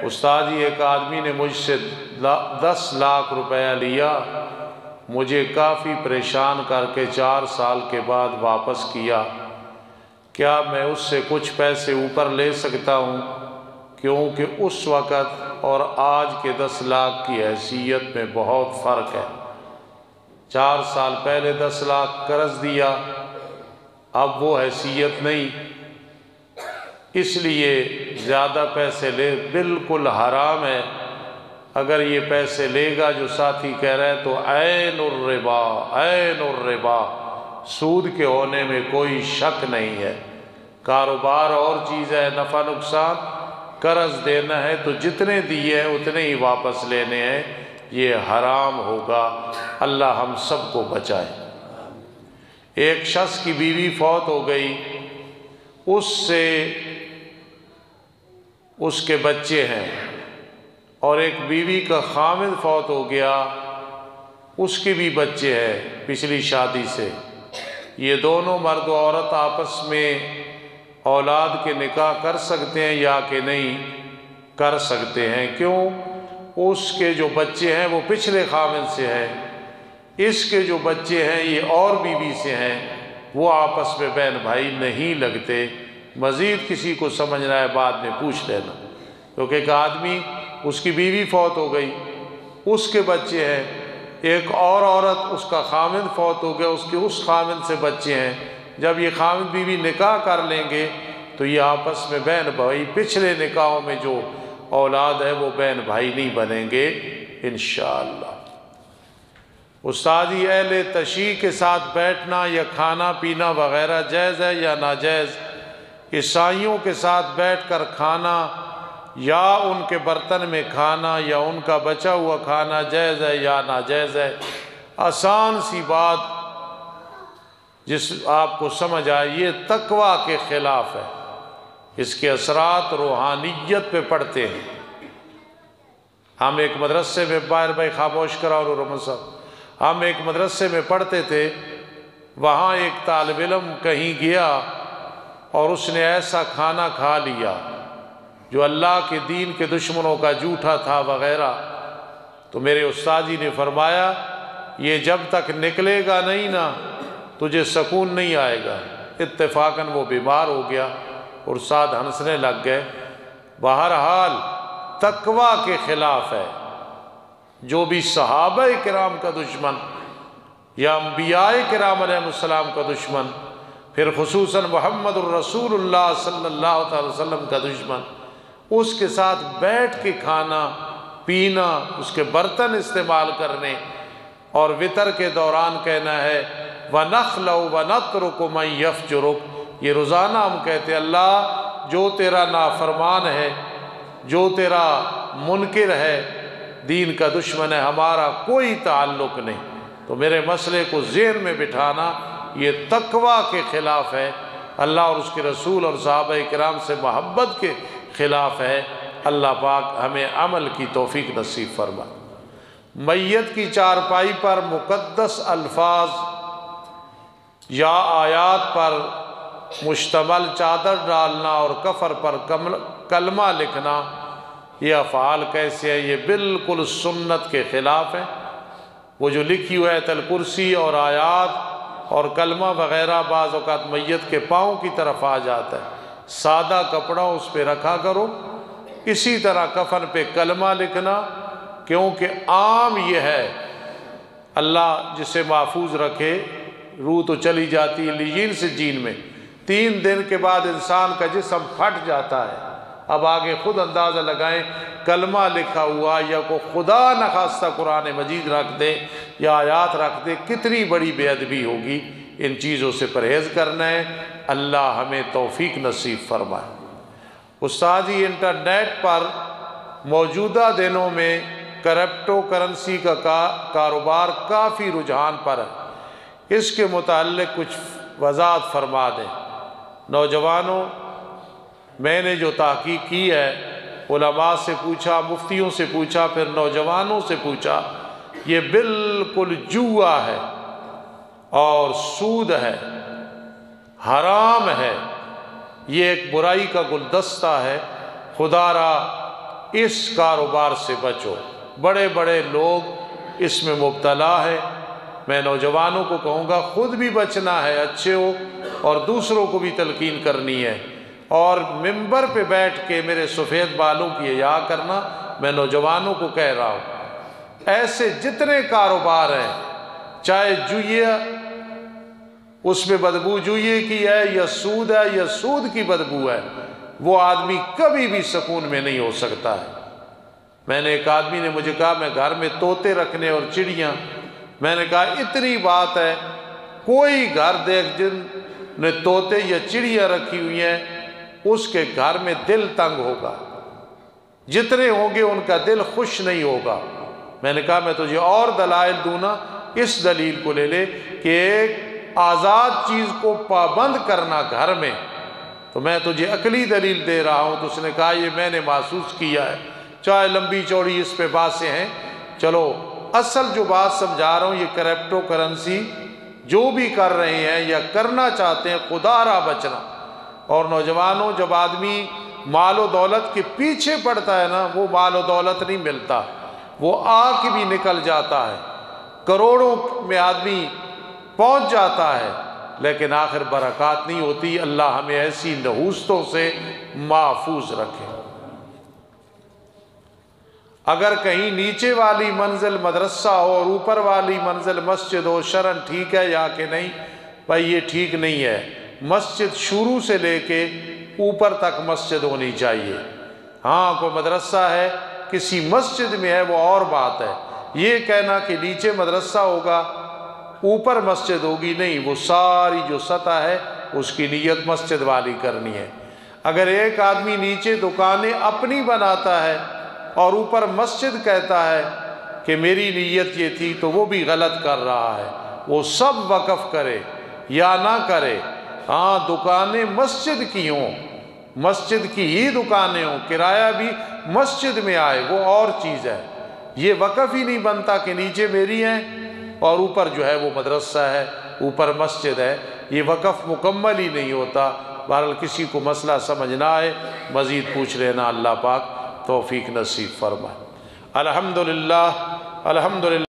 استاد جی ایک آدمی نے مجھ سے 10 لاکھ روپیہ لیا، مجھے کافی پریشان کر کے 4 سال کے بعد واپس کیا، کیا میں اس سے کچھ پیسے اوپر لے سکتا ہوں؟ کیونکہ اس وقت اور آج کے 10 لاکھ کی حیثیت میں بہت فرق ہے۔ 4 سال پہلے 10 لاکھ قرض دیا، اب وہ حیثیت نہیں، اس لیے زیادہ پیسے لے بالکل حرام ہے۔ اگر یہ پیسے لے گا جو ساتھی کہہ رہے تو عین الربا، عین الربا، سود کے ہونے میں کوئی شک نہیں ہے۔ کاروبار اور چیز ہے، نفع نقصان، قرض دینا ہے تو جتنے دیے ہیں اتنے ہی واپس لینے ہیں، یہ حرام ہوگا۔ اللہ ہم سب کو بچائے۔ ایک شخص کی بیوی فوت ہو گئی، اس سے اس کے بچے ہیں، اور ایک بیوی کا خامد فوت ہو گیا، اس کے بھی بچے ہیں پچھلی شادی سے۔ یہ دونوں مرد و عورت آپس میں اولاد کے نکاح کر سکتے ہیں یا کہ نہیں کر سکتے ہیں؟ کیوں؟ اس کے جو بچے ہیں وہ پچھلے خامد سے ہیں، اس کے جو بچے ہیں یہ اور بیوی سے ہیں، وہ آپس میں بہن بھائی نہیں لگتے۔ مزید کسی کو سمجھنا ہے بعد میں پوچھ لینا، کیونکہ ایک آدمی اس کی بیوی فوت ہو گئی، اس کے بچے ہیں، ایک اور عورت اس کا خامد فوت ہو گیا، اس کے اس خامد سے بچے ہیں۔ جب یہ خامد بیوی نکاح کر لیں گے تو یہ آپس میں بہن بھائی، پچھلے نکاحوں میں جو اولاد ہے وہ بہن بھائی نہیں بنیں گے انشاءاللہ۔ استادی اہل تشیع کے ساتھ بیٹھنا یا کھانا پینا وغیرہ جائز ہے یا ناجائز؟ عیسائیوں کے ساتھ بیٹھ کر کھانا یا ان کے برتن میں کھانا یا ان کا بچا ہوا کھانا جائز ہے یا ناجائز ہے؟ آسان سی بات جس آپ کو سمجھ آئے، یہ تقویٰ کے خلاف ہے، اس کے اثرات روحانیت پہ پڑتے ہیں۔ ہم ایک مدرسے میں، باہر بھائی خاموش کراؤ رحمت صاحب، ہم ایک مدرسے میں پڑھتے تھے، وہاں ایک طالب علم کہیں گیا اور اس نے ایسا کھانا کھا لیا جو اللہ کے دین کے دشمنوں کا جھوٹا تھا وغیرہ، تو میرے استاد جی نے فرمایا یہ جب تک نکلے گا نہیں نا تجھے سکون نہیں آئے گا۔ اتفاقاً وہ بیمار ہو گیا اور ساتھ ہنسنے لگ گئے۔ بہرحال تقویٰ کے خلاف ہے، جو بھی صحابہ کرام کا دشمن یا انبیاء کرام علیہ السلام کا دشمن، پھر خصوصاً محمد الرسول اللہ صلی اللہ علیہ وسلم کا دشمن، اس کے ساتھ بیٹھ کے کھانا پینا، اس کے برتن استعمال کرنے، اور وطر کے دوران کہنا ہے وَنَخْلَوْ وَنَتْرُكُ مَنْ يَفْجُرُكُ، یہ روزانہ ہم کہتے ہیں اللہ جو تیرا نافرمان ہے، جو تیرا منکر ہے، دین کا دشمن ہے، ہمارا کوئی تعلق نہیں۔ تو میرے مسئلے کو ذہن میں بٹھانا، یہ تقویٰ کے خلاف ہے، اللہ اور اس کے رسول اور صحابہ کرام سے محبت کے خلاف ہے۔ اللہ پاک ہمیں عمل کی توفیق نصیب فرما۔ میت کی چارپائی پر مقدس الفاظ یا آیات پر مشتمل چادر ڈالنا اور کفر پر کلمہ لکھنا، یہ افعال کیسے ہیں؟ یہ بالکل سنت کے خلاف ہیں۔ وہ جو لکھی ہوئی آیت الکرسی اور آیات اور کلمہ وغیرہ بعض اوقات میت کے پاؤں کی طرف آ جاتا ہے، سادہ کپڑا اس پہ رکھا کرو۔ اسی طرح کفن پہ کلمہ لکھنا، کیونکہ عام یہ ہے، اللہ جسے محفوظ رکھے، روح تو چلی جاتی ہے لیجین سے جین میں، 3 دن کے بعد انسان کا جسم پھٹ جاتا ہے۔ اب آگے خود اندازہ لگائیں، کلمہ لکھا ہوا یا کو خدا نخواستہ قرآن مجید رکھ دے یا آیات رکھ دے، کتنی بڑی بے ادبی ہوگی۔ ان چیزوں سے پرہیز کرنا ہے، اللہ ہمیں توفیق نصیب فرمائے۔ استاد جی انٹرنیٹ پر موجودہ دنوں میں کرپٹو کرنسی کا کاروبار کافی رجحان پر ہے، اس کے متعلق کچھ وضاحت فرما دیں۔ نوجوانوں، میں نے جو تحقیق کی ہے، علماء سے پوچھا، مفتیوں سے پوچھا، پھر نوجوانوں سے پوچھا، یہ بالکل جوا ہے اور سود ہے، حرام ہے، یہ ایک برائی کا گلدستہ ہے۔ خدا را اس کاروبار سے بچو، بڑے بڑے لوگ اس میں مبتلا ہے۔ میں نوجوانوں کو کہوں گا خود بھی بچنا ہے، اچھے ہو، اور دوسروں کو بھی تلقین کرنی ہے، اور ممبر پہ بیٹھ کے میرے سفید بالوں کی حیا کرنا، میں نوجوانوں کو کہہ رہا ہوں۔ ایسے جتنے کاروبار ہیں، چاہے جوئیہ، اس میں بدبو جوئیے کی ہے، یا سود ہے، یا سود کی بدبو ہے، وہ آدمی کبھی بھی سکون میں نہیں ہو سکتا ہے۔ میں نے ایک آدمی نے مجھے کہا میں گھر میں طوطے رکھنے اور چڑیاں، میں نے کہا اتنی بات ہے، کوئی گھر دیکھ جن نے طوطے یا چڑیاں رکھی ہوئی ہیں اس کے گھر میں دل تنگ ہوگا، جتنے ہوں گے ان کا دل خوش نہیں ہوگا۔ میں نے کہا میں تجھے اور دلائل دوں نا، اس دلیل کو لے لے کہ ایک آزاد چیز کو پابند کرنا گھر میں، تو میں تجھے عقلی دلیل دے رہا ہوں۔ تو اس نے کہا یہ میں نے محسوس کیا ہے، چاہے لمبی چوڑی اس پہ باتیں ہیں، چلو اصل جو بات سمجھا رہا ہوں، یہ کرپٹو کرنسی جو بھی کر رہے ہیں یا کرنا چاہتے ہیں، خدا را بچنا۔ اور نوجوانوں، جب آدمی مال و دولت کے پیچھے پڑتا ہے نا، وہ مال و دولت نہیں ملتا، وہ آ کے بھی نکل جاتا ہے، کروڑوں میں آدمی پہنچ جاتا ہے، لیکن آخر برکات نہیں ہوتی۔ اللہ ہمیں ایسی نحوستوں سے محفوظ رکھے۔ اگر کہیں نیچے والی منزل مدرسہ ہو اور اوپر والی منزل مسجد ہو، شرعاً ٹھیک ہے یا کہ نہیں؟ بھائی یہ ٹھیک نہیں ہے۔ مسجد شروع سے لے کے اوپر تک مسجد ہونی چاہیے۔ ہاں کوئی مدرسہ ہے، کسی مسجد میں ہے، وہ اور بات ہے۔ یہ کہنا کہ نیچے مدرسہ ہوگا اوپر مسجد ہوگی، نہیں، وہ ساری جو سطح ہے اس کی نیت مسجد والی کرنی ہے۔ اگر ایک آدمی نیچے دکانیں اپنی بناتا ہے اور اوپر مسجد کہتا ہے کہ میری نیت یہ تھی، تو وہ بھی غلط کر رہا ہے۔ وہ سب وقف کرے یا نہ کرے، ہاں دکانیں مسجد کی ہوں، مسجد کی ہی دکانیں ہوں، کرایہ بھی مسجد میں آئے، وہ اور چیز ہے۔ یہ وقف ہی نہیں بنتا کہ نیچے میری ہیں اور اوپر جو ہے وہ مدرسہ ہے، اوپر مسجد ہے، یہ وقف مکمل ہی نہیں ہوتا۔ بہرحال کسی کو مسئلہ سمجھنا ہے مزید پوچھ لینا، اللہ پاک توفیق نصیب فرمائے۔ الحمدللہ الحمدللہ۔